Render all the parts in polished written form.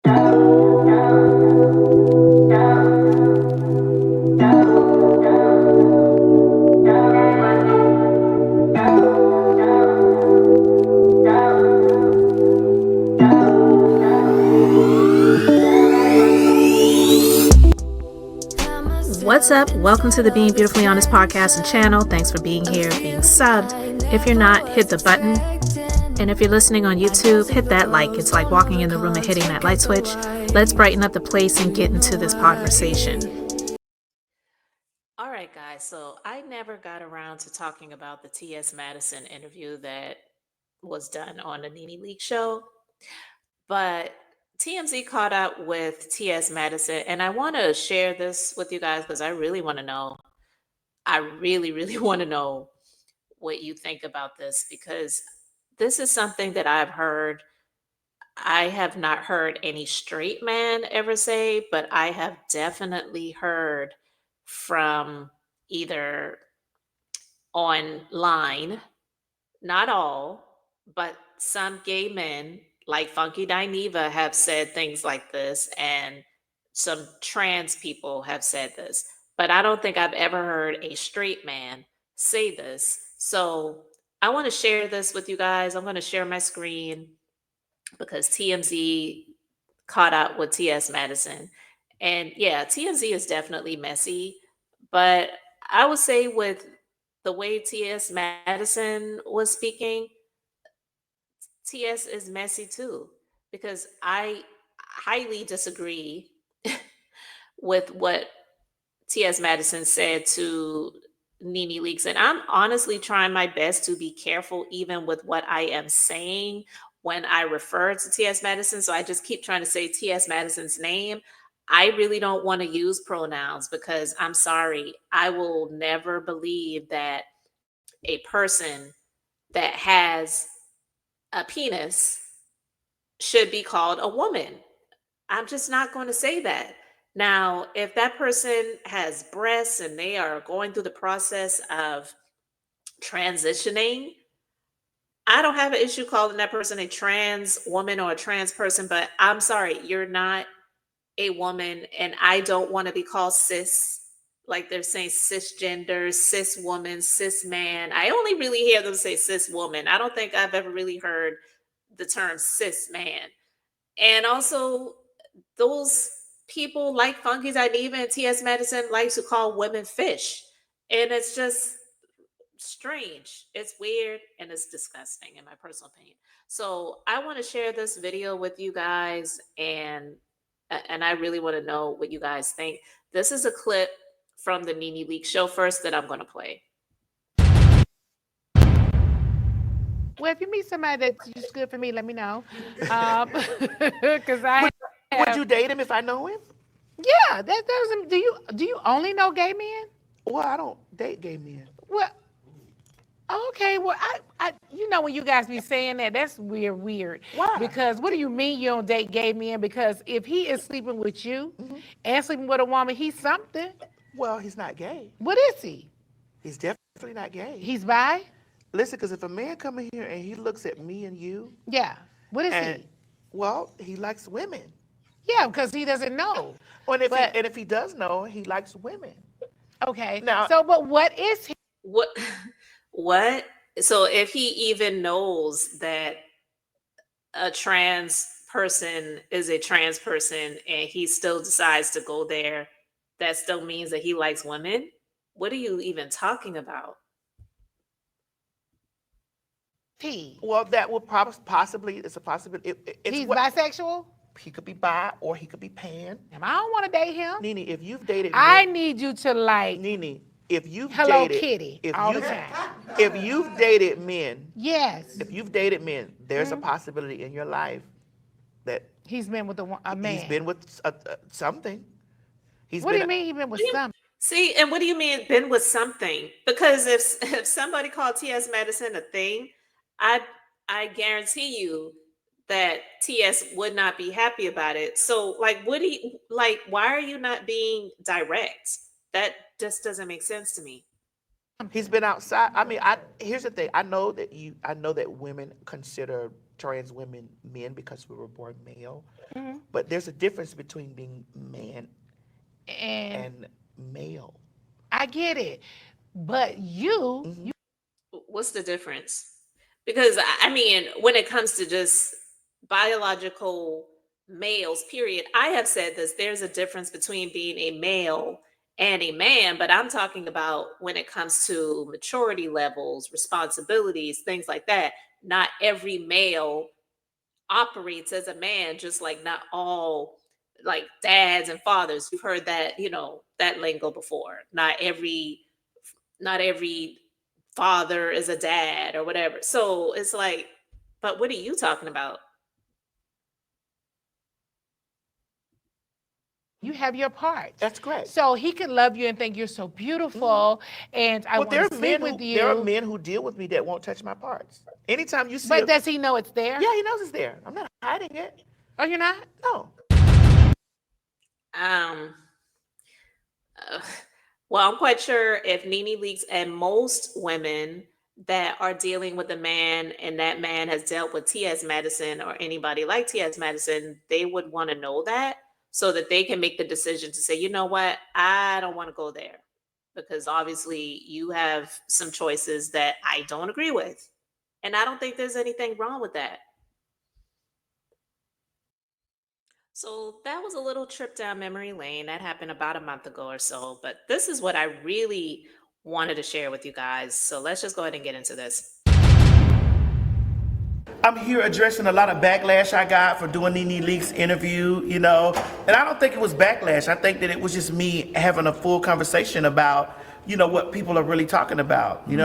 What's up? Welcome to the Being Beautifully Honest podcast and channel. Thanks for being here, being subbed. If you're not, hit the button. And if you're listening on YouTube, hit that like. It's like walking in the room and hitting that light switch. Let's brighten up the place and get into this conversation. All right, guys. So I never got around to talking about the TS Madison interview that was done on the Nene Leakes Show. But TMZ caught up with TS Madison, and I want to share this with you guys because I really want to know. I really want to know what you think about this, because this is something that I've heard. I have not heard any straight man ever say, but I have definitely heard from either online, not all, but some gay men like Funky Dineva have said things like this, and some trans people have said this. But I don't think I've ever heard a straight man say this. So I want to share this with you guys. I'm going to share my screen because TMZ caught up with TS Madison. And yeah, TMZ is definitely messy, but I would say with the way TS Madison was speaking, TS is messy too, because I highly disagree with what TS Madison said to Nene Leakes. And I'm honestly trying my best to be careful even with what I am saying when I refer to TS Madison. So I just keep trying to say TS Madison's name. I really don't want to use pronouns because I'm sorry, I will never believe that a person that has a penis should be called a woman. I'm just not going to say that. Now, if that person has breasts and they are going through the process of transitioning, I don't have an issue calling that person a trans woman or a trans person, but I'm sorry, you're not a woman, and I don't want to be called cis. Like they're saying cisgender, cis woman, cis man. I only really hear them say cis woman. I don't think I've ever really heard the term cis man. And also, those people like Funky Dineva and T.S. Madison like to call women fish. And it's just strange. It's weird and it's disgusting, in my personal opinion. So I want to share this video with you guys, and I really want to know what you guys think. This is a clip from the Nene Leakes Show first that I'm going to play. Well, if you meet somebody that's just good for me, let me know. Because would you date him if I know him? Yeah, that doesn't. Do you only know gay men? Well, I don't date gay men. Well, okay. Well, I when you guys be saying that, that's weird. Why? Because what do you mean you don't date gay men? Because if he is sleeping with you and sleeping with a woman, he's something. Well, he's not gay. What is he? He's definitely not gay. He's bi? Listen, because if a man come in here and he looks at me and you. Yeah. What is he? Well, he likes women. Yeah, because he doesn't know. And if he does know, he likes women. Okay. Now, but what is he? What? So if he even knows that a trans person is a trans person and he still decides to go there, that still means that he likes women? What are you even talking about? Well, that will possibly, it's a possibility. He's bisexual? He could be bi or he could be pan. And I don't want to date him. Nene, if you've dated I need you to like Nene, if you've Hello dated Kitty if you've dated men. Yes. If you've dated men, there's a possibility in your life that he's been with a man. He's been with something. What do you mean he's been with something? See, and what do you mean been with something? Because if somebody called T.S. Madison a thing, I guarantee you that TS would not be happy about it. So like, why are you not being direct? That just doesn't make sense to me. He's been outside. I mean, here's the thing. I know that women consider trans women men because we were born male. Mhm. But there's a difference between being man And and male. I get it. But you, Mhm. What's the difference? Because I mean, when it comes to just biological males, period, I have said this, there's a difference between being a male and a man, but I'm talking about when it comes to maturity levels, responsibilities, things like that. Not every male operates as a man, just like not all like dads and fathers. You've heard that, that lingo before. Not every father is a dad or whatever. So it's like, but what are you talking about? you have your parts. That's correct. So he can love you and think you're so beautiful and I Well, want to sleep with there are you. men who deal with me that won't touch my parts. Anytime you see But does he know it's there? yeah, he knows it's there. I'm not hiding it. Oh, you're not? No. Um, uh, well, I'm quite sure if Nene Leakes and most women that are dealing with a man and that man has dealt with TS Madison or anybody like TS Madison, they would want to know that so that they can make the decision to say, you know what, I don't want to go there because obviously you have some choices that I don't agree with. And I don't think there's anything wrong with that. So that was a little trip down memory lane. That happened about a month ago or so. But this is what I really wanted to share with you guys. So let's just go ahead and get into this. I'm here addressing a lot of backlash I got for doing Nene Leakes interview, and I don't think it was backlash. I think that it was just me having a full conversation about, what people are really talking about, And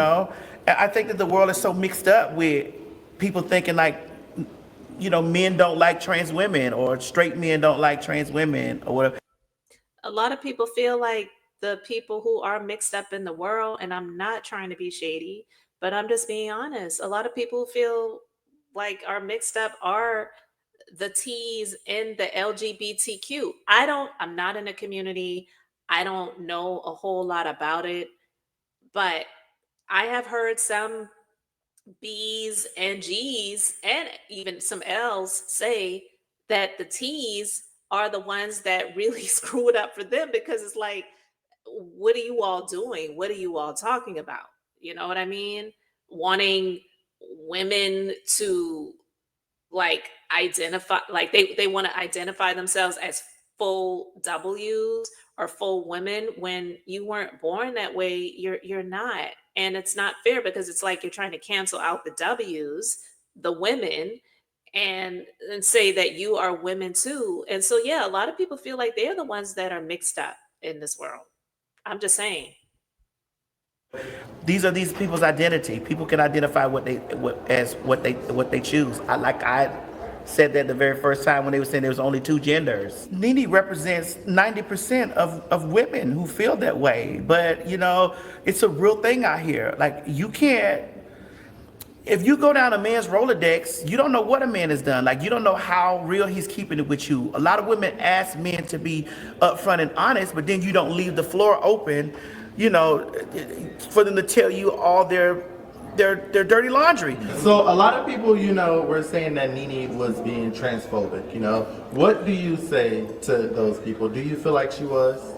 I think that the world is so mixed up with people thinking like, men don't like trans women or straight men don't like trans women or whatever. A lot of people feel like the people who are mixed up in the world, and I'm not trying to be shady, but I'm just being honest. A lot of people feel like are mixed up are the T's in the LGBTQ. I'm not in a community. I don't know a whole lot about it, but I have heard some B's and G's and even some L's say that the T's are the ones that really screw it up for them because it's like, what are you all doing? What are you all talking about? You know what I mean? Wanting women to like identify, like they want to identify themselves as full W's or full women when you weren't born that way. You're not, and it's not fair because it's like you're trying to cancel out the W's, the women, and say that you are women too. And so yeah, a lot of people feel like they're the ones that are mixed up in this world. I'm just saying. These are these people's identity. People can identify what they choose. I said that the very first time when they were saying there was only two genders. Nene represents 90% of women who feel that way. But it's a real thing out here. Like you can't. If you go down a man's Rolodex, you don't know what a man has done. Like you don't know how real he's keeping it with you. A lot of women ask men to be upfront and honest, but then you don't leave the floor open, for them to tell you all their dirty laundry. So a lot of people, were saying that Nene was being transphobic. What do you say to those people? Do you feel like she was?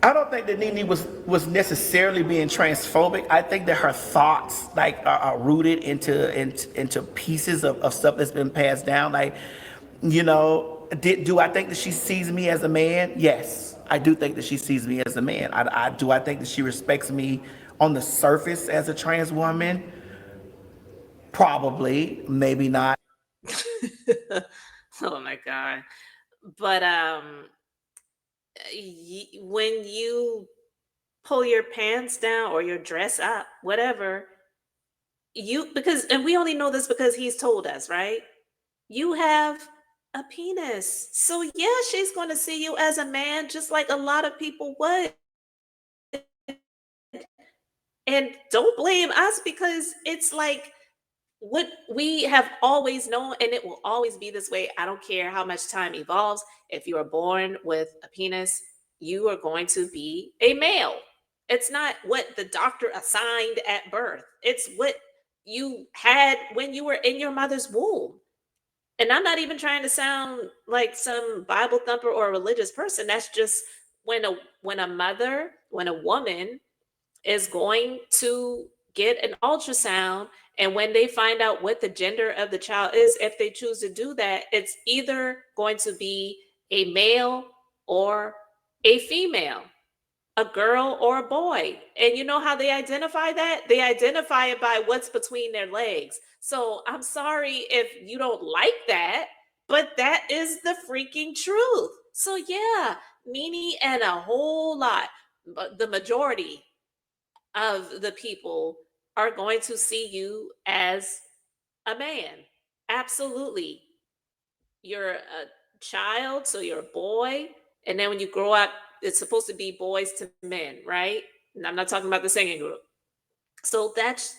I don't think that Nene was necessarily being transphobic. I think that her thoughts are rooted into pieces of stuff that's been passed down. Like, do I think that she sees me as a man? Yes, I do think that she sees me as a man. I think that she respects me on the surface as a trans woman. Probably, maybe not. Oh my god. But when you pull your pants down or your dress up, whatever, and we only know this because he's told us, right? You have a penis. So yeah, she's going to see you as a man just like a lot of people would. And don't blame us because it's like what we have always known, and it will always be this way. I don't care how much time evolves. If you are born with a penis, you are going to be a male. It's not what the doctor assigned at birth. It's what you had when you were in your mother's womb. And I'm not even trying to sound like some Bible thumper or a religious person. That's just when when a woman is going to get an ultrasound, and when they find out what the gender of the child is, if they choose to do that, it's either going to be a male or a female, a girl or a boy. And you know how they identify that? They identify it by what's between their legs. So I'm sorry if you don't like that, but that is the freaking truth. So yeah, Nene and a whole lot, but the majority of the people are going to see you as a man. Absolutely. You're a child, so you're a boy. And then when you grow up, it's supposed to be boys to men, right? And I'm not talking about the singing group. So that's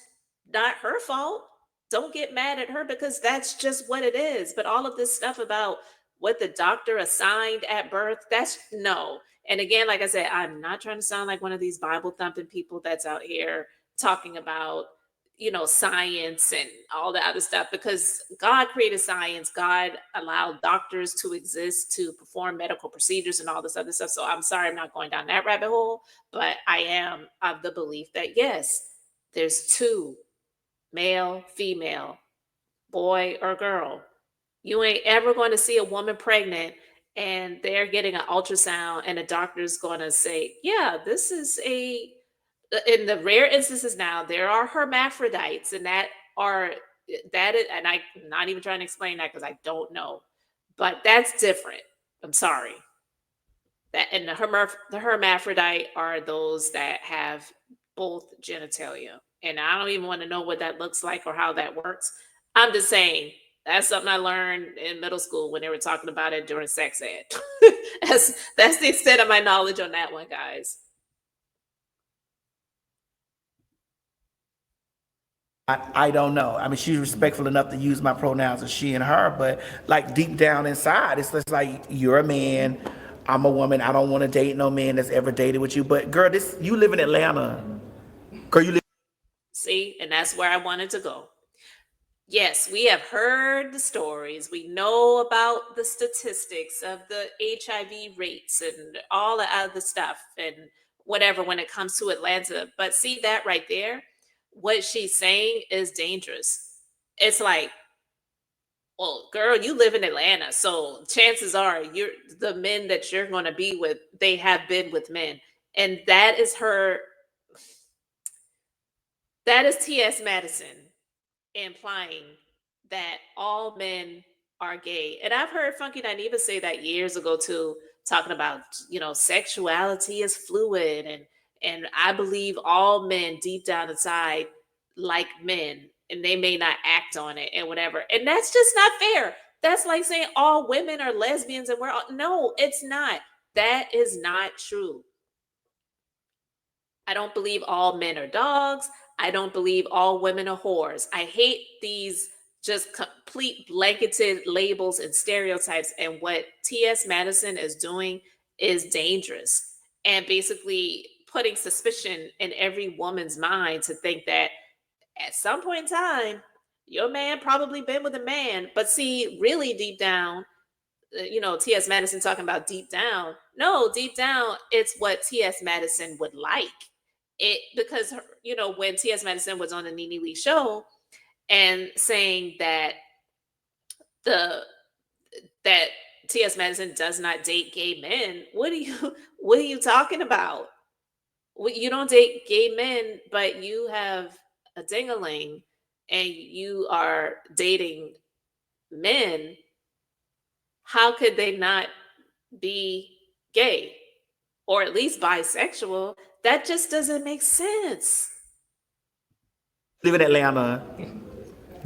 not her fault. Don't get mad at her because that's just what it is. But all of this stuff about what the doctor assigned at birth, that's no. And again, like I said, I'm not trying to sound like one of these Bible thumping people that's out here talking about, science and all the other stuff, because God created science. God allowed doctors to exist to perform medical procedures and all this other stuff. So I'm sorry, I'm not going down that rabbit hole, but I am of the belief that yes, there's two, male, female, boy or girl. You ain't ever going to see a woman pregnant and they're getting an ultrasound and a doctor's going to say, yeah, this is in the rare instances now, there are hermaphrodites, and and I'm not even trying to explain that because I don't know, but that's different. I'm sorry. That and the hermaphrodite are those that have both genitalia, and I don't even want to know what that looks like or how that works. I'm just saying that's something I learned in middle school when they were talking about it during sex ed. that's the extent of my knowledge on that one, guys. I don't know. I mean, she's respectful enough to use my pronouns as she and her, but like deep down inside, it's just like you're a man, I'm a woman. I don't want to date no man that's ever dated with you. But girl, you live in Atlanta. Girl, you live. See, and that's where I wanted to go. Yes, we have heard the stories. We know about the statistics of the HIV rates and all the other stuff and whatever when it comes to Atlanta. But see that right there? What she's saying is dangerous. It's like, well, girl, you live in Atlanta, so chances are the men that you're going to be with, they have been with men. And that is TS Madison implying that all men are gay. And I've heard Funky Dineva say that years ago too, talking about, sexuality is fluid, and I believe all men deep down inside like men, and they may not act on it and whatever. And that's just not fair. That's like saying all women are lesbians and no, it's not. That is not true. I don't believe all men are dogs. I don't believe all women are whores. I hate these just complete blanketed labels and stereotypes. And what TS Madison is doing is dangerous and basically putting suspicion in every woman's mind to think that at some point in time, your man probably been with a man. But see, really deep down, T.S. Madison talking about deep down. No, deep down, it's what T.S. Madison would like. It because when T.S. Madison was on the Nene Leakes Show and saying that the that T.S. Madison does not date gay men. What are you talking about? You don't date gay men, but you have a dingaling and you are dating men. How could they not be gay or at least bisexual? That just doesn't make sense. Live in Atlanta.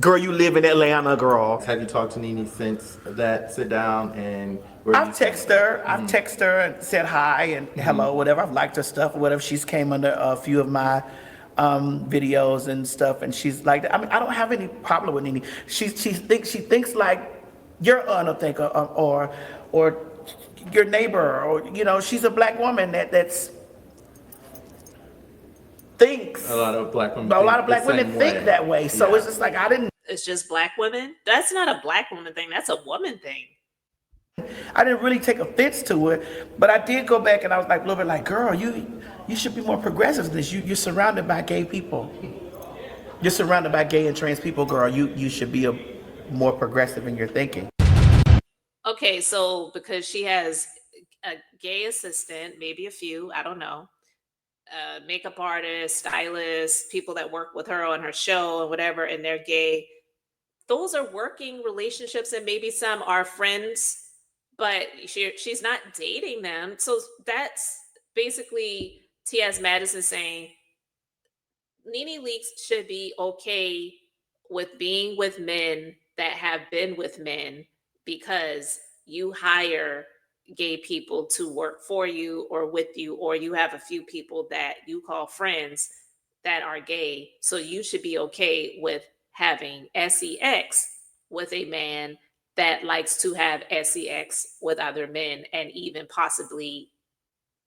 Girl, you live in Atlanta, girl. Have you talked to Nene since that sit down and I've texted her. I've texted her and said hi and hello, whatever. I've liked her stuff or whatever. She's came under a few of my videos and stuff, and she's like, I mean, I don't have any problem with Nene. She thinks like your unthinker or your neighbor, or she's a black woman that's thinks A lot of black women. a lot of think black the women same think way. that way. So Yeah. it's just like I didn't It's just black women. That's not a black woman thing. That's a woman thing. really take offense to it, but I did go back and I was like a little bit like, girl, you should be more progressive than this. You're surrounded by gay people. You're surrounded by gay and trans people, girl. You should be more progressive in your thinking. Okay, so because she has a gay assistant, maybe a few, I don't know, makeup artist, stylist, people that work with her on her show and whatever, and they're gay. Those are working relationships, and maybe some are friends, but she's not dating them. So that's basically TS Madison saying Nene Leakes should be okay with being with men that have been with men because you hire gay people to work for you or with you, or you have a few people that you call friends that are gay. So you should be okay with having sex with a man that likes to have sex with other men and even possibly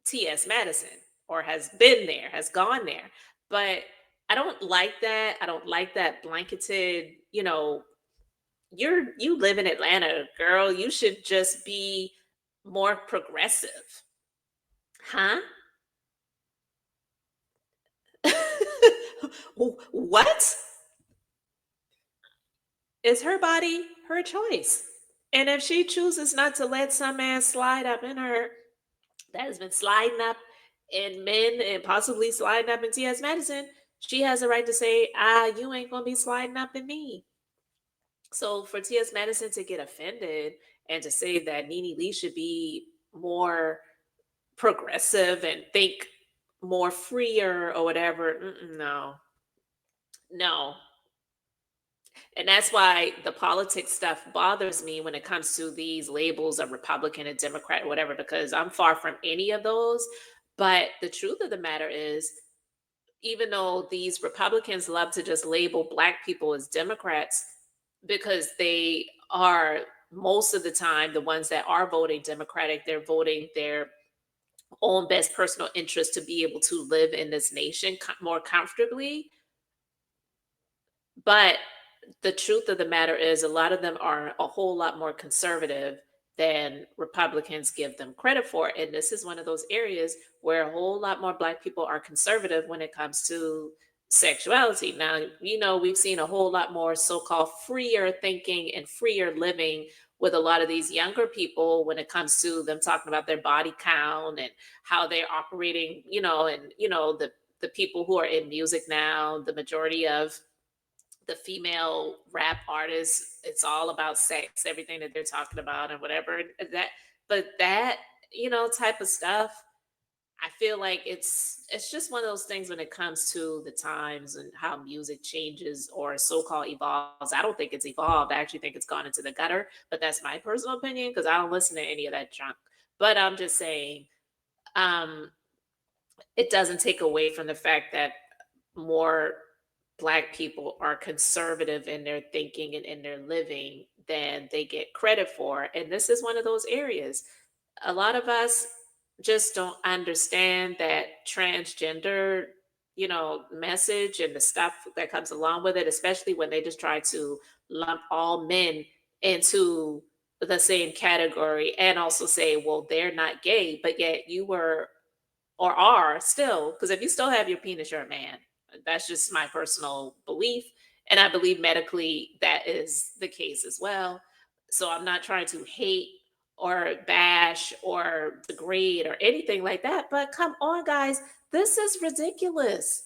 TS Madison, or has been there, has gone there. But I don't like that. I don't like that blanketed, you live in Atlanta, girl. You should just be more progressive. Huh? What? It's her body, her choice. And if she chooses not to let some man slide up in her that has been sliding up in men and possibly sliding up in TS Madison, she has a right to say, you ain't gonna be sliding up in me. So for TS Madison to get offended and to say that Nene Lee should be more progressive and think more freer or whatever, no, no. And that's why the politics stuff bothers me when it comes to these labels of Republican and Democrat or whatever, because I'm far from any of those. But the truth of the matter is, even though these Republicans love to just label Black people as Democrats because they are most of the time the ones that are voting Democratic, they're voting their own best personal interest to be able to live in this nation more comfortably. But the truth of the matter is, a lot of them are a whole lot more conservative than Republicans give them credit for. And this is one of those areas where a whole lot more Black people are conservative when it comes to sexuality. Now, we've seen a whole lot more so called freer thinking and freer living with a lot of these younger people when it comes to them talking about their body count and how they're operating, the people who are in music now, the majority of the female rap artists, it's all about sex, everything that they're talking about and whatever that, but that, type of stuff, I feel like it's just one of those things when it comes to the times and how music changes or so-called evolves. I don't think it's evolved. I actually think it's gone into the gutter, but that's my personal opinion because I don't listen to any of that junk. But I'm just saying, um, it doesn't take away from the fact that more Black people are conservative in their thinking and in their living than they get credit for. And this is one of those areas. A lot of us just don't understand that transgender, message and the stuff that comes along with it, especially when they just try to lump all men into the same category and also say, well, they're not gay, but yet you were or are still, because if you still have your penis, you're a man. That's just my personal belief. And I believe medically that is the case as well. So I'm not trying to hate or bash or degrade or anything like that. But come on, guys, this is ridiculous.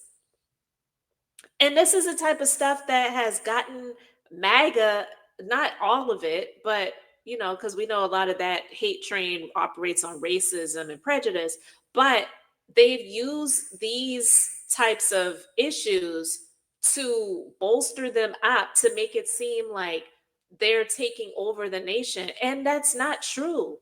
And this is the type of stuff that has gotten MAGA, not all of it, but because we know a lot of that hate train operates on racism and prejudice, but they've used these types of issues to bolster them up to make it seem like they're taking over the nation. And that's not true.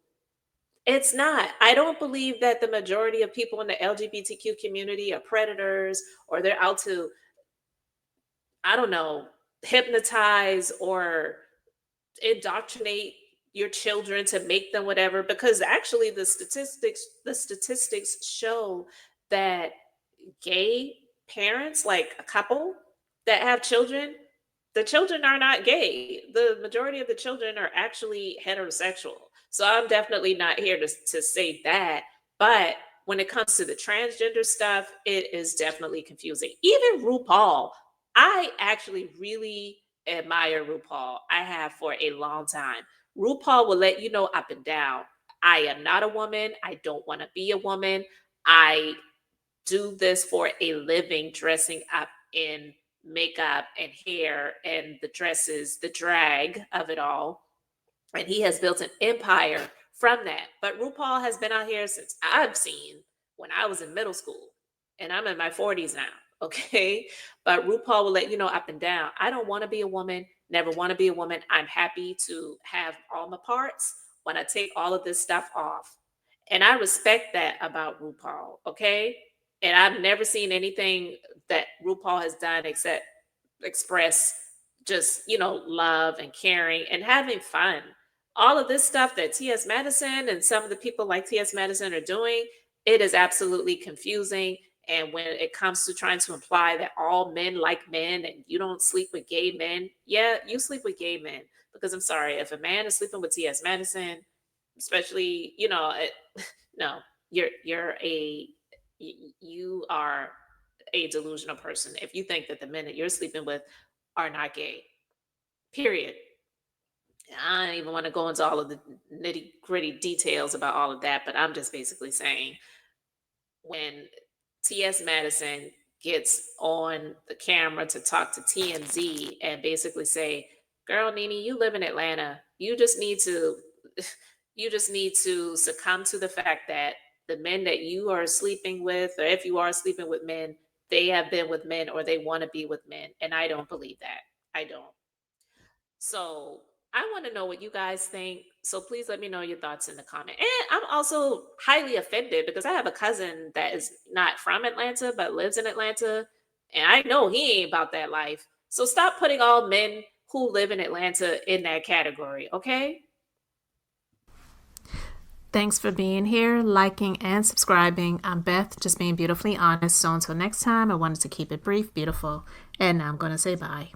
It's not. I don't believe that the majority of people in the LGBTQ community are predators or they're out to, I don't know, hypnotize or indoctrinate your children to make them whatever, because actually the statistics show that gay parents, like a couple that have children, the children are not gay. The majority of the children are actually heterosexual. So I'm definitely not here to say that. But when it comes to the transgender stuff, it is definitely confusing. Even RuPaul, I actually really admire RuPaul. I have for a long time. RuPaul will let you know up and down. I am not a woman. I don't want to be a woman. I do this for a living, dressing up in makeup and hair and the dresses, the drag of it all. And he has built an empire from that. But RuPaul has been out here since I've seen when I was in middle school. And I'm in my 40s now. Okay. But RuPaul will let you know up and down. I don't want to be a woman, never want to be a woman. I'm happy to have all my parts when I take all of this stuff off. And I respect that about RuPaul. Okay. And I've never seen anything that RuPaul has done except express just, love and caring and having fun. All of this stuff that TS Madison and some of the people like TS Madison are doing, it is absolutely confusing. And when it comes to trying to imply that all men like men and you don't sleep with gay men, yeah, you sleep with gay men. Because I'm sorry, if a man is sleeping with TS Madison, especially, no, you are a delusional person if you think that the men that you're sleeping with are not gay. Period. I don't even want to go into all of the nitty gritty details about all of that, but I'm just basically saying when T.S. Madison gets on the camera to talk to TMZ and basically say, "Girl, Nene, you live in Atlanta. You just need to, you just need to succumb to the fact that the men that you are sleeping with, or if you are sleeping with men, they have been with men or they want to be with men." And I don't believe that. I don't. So I want to know what you guys think. So please let me know your thoughts in the comment. And I'm also highly offended because I have a cousin that is not from Atlanta but lives in Atlanta. And I know he ain't about that life. So stop putting all men who live in Atlanta in that category, okay? Thanks for being here, liking, and subscribing. I'm Beth, just being beautifully honest. So until next time, I wanted to keep it brief, beautiful, and now I'm going to say bye.